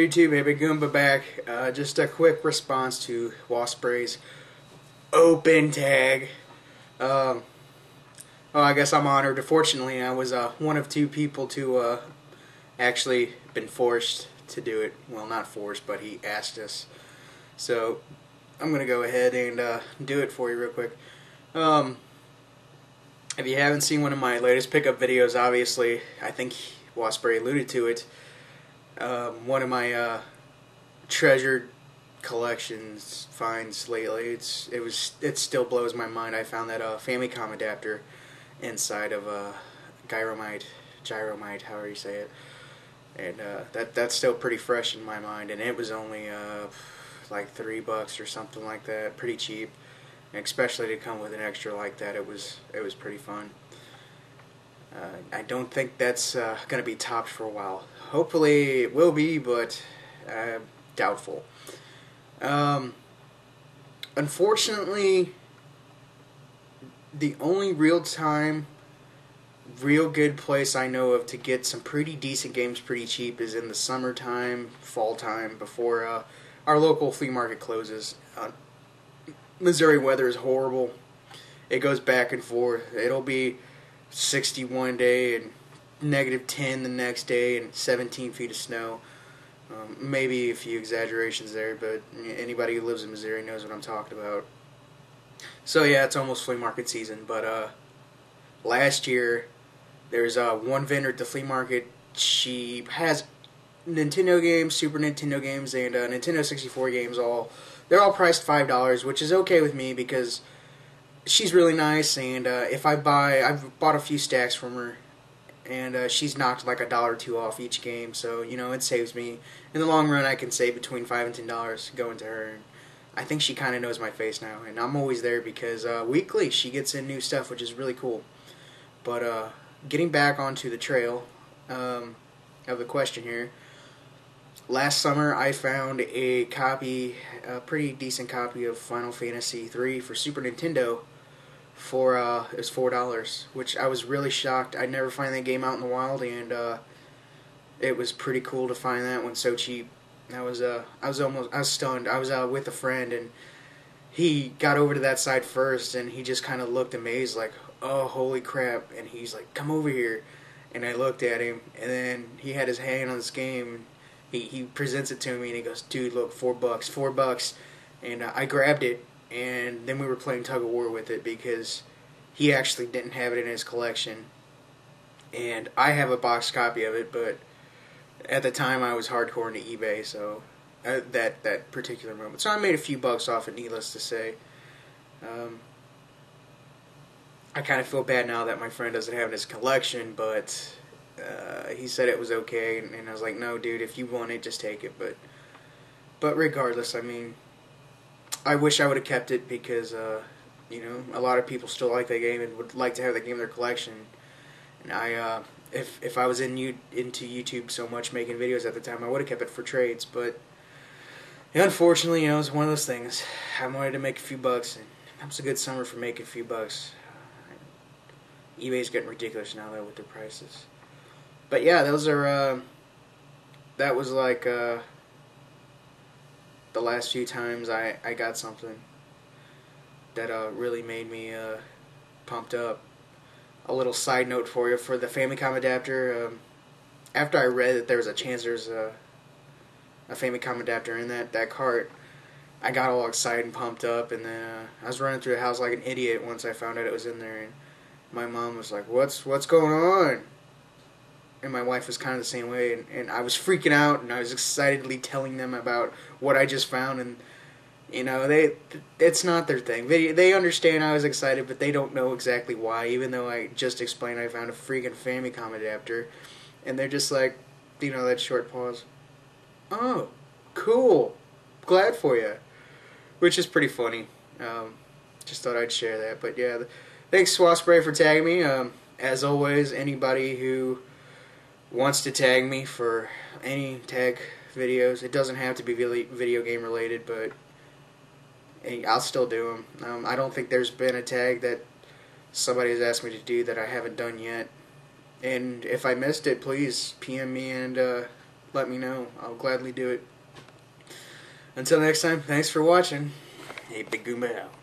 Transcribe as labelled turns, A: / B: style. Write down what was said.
A: Hey YouTube, Baby Goomba back. Just a quick response to Waspray's open tag. Oh, I guess I'm honored. Fortunately, I was one of two people to actually been forced to do it. Well, not forced, but he asked us. So I'm gonna go ahead and do it for you real quick. If you haven't seen one of my latest pickup videos, obviously, I think Waspspray alluded to it. One of my treasured collections finds lately. It still blows my mind. I found that Famicom adapter inside of a gyromite, however you say it, and that's still pretty fresh in my mind. And it was only like $3 or something like that, pretty cheap. And especially to come with an extra like that, it was pretty fun. I don't think that's going to be topped for a while. Hopefully it will be, but doubtful. Unfortunately, the only real good place I know of to get some pretty decent games pretty cheap is in the summertime, fall time, before our local flea market closes. Missouri weather is horrible. It goes back and forth. It'll be 60 one day and -10 the next day and 17 feet of snow. Maybe a few exaggerations there, but anybody who lives in Missouri knows what I'm talking about. So yeah, it's almost flea market season, but last year there's one vendor at the flea market. She has Nintendo games, Super Nintendo games, and Nintendo 64 games. They're all priced $5, which is okay with me because she's really nice, and if I've bought a few stacks from her, and she's knocked like $1 or $2 off each game, so you know it saves me. In the long run, I can save between $5 and $10 going to her. And I think she kind of knows my face now, and I'm always there because weekly she gets in new stuff, which is really cool. But getting back onto the trail of the question here. Last summer, I found a pretty decent copy of Final Fantasy III for Super Nintendo for it was $4, which I was really shocked. I'd never find that game out in the wild, and it was pretty cool to find that one so cheap. I was stunned. I was with a friend, and he got over to that side first, and he just kind of looked amazed, like, "Oh, holy crap!" And he's like, "Come over here," and I looked at him, and then he had his hand on this game. He presents it to me, and he goes, "Dude, look, $4, and I grabbed it. And then we were playing tug of war with it because he actually didn't have it in his collection. And I have a boxed copy of it, but at the time I was hardcore into eBay, so that particular moment. So I made a few bucks off it, needless to say. I kind of feel bad now that my friend doesn't have it in his collection, but he said it was okay, and I was like, "No, dude, if you want it, just take it." But regardless, I mean, I wish I would have kept it because, you know, a lot of people still like that game and would like to have that game in their collection. And if I was into YouTube so much, making videos at the time, I would have kept it for trades. But unfortunately, you know, it was one of those things. I wanted to make a few bucks, and that was a good summer for making a few bucks. eBay's getting ridiculous now, though, with their prices. But yeah, those are, that was like, the last few times I got something that really made me pumped up. A little side note for you, for the Famicom adapter, after I read that there was a chance there's a Famicom adapter in that cart, I got all excited and pumped up, and then I was running through the house like an idiot once I found out it was in there, and my mom was like, what's going on? And my wife was kind of the same way, and I was freaking out, and I was excitedly telling them about what I just found, and you know, it's not their thing. They understand I was excited, but they don't know exactly why, even though I just explained I found a freaking Famicom adapter, and they're just like, you know, that short pause. "Oh, cool, glad for you," which is pretty funny. Just thought I'd share that, but yeah, thanks Waspspray for tagging me. As always, anybody who wants to tag me for any tag videos, it doesn't have to be video game related, but I'll still do them. I don't think there's been a tag that somebody has asked me to do that I haven't done yet. And if I missed it, please PM me and let me know. I'll gladly do it. Until next time, thanks for watching. Hey, Big Goomba out.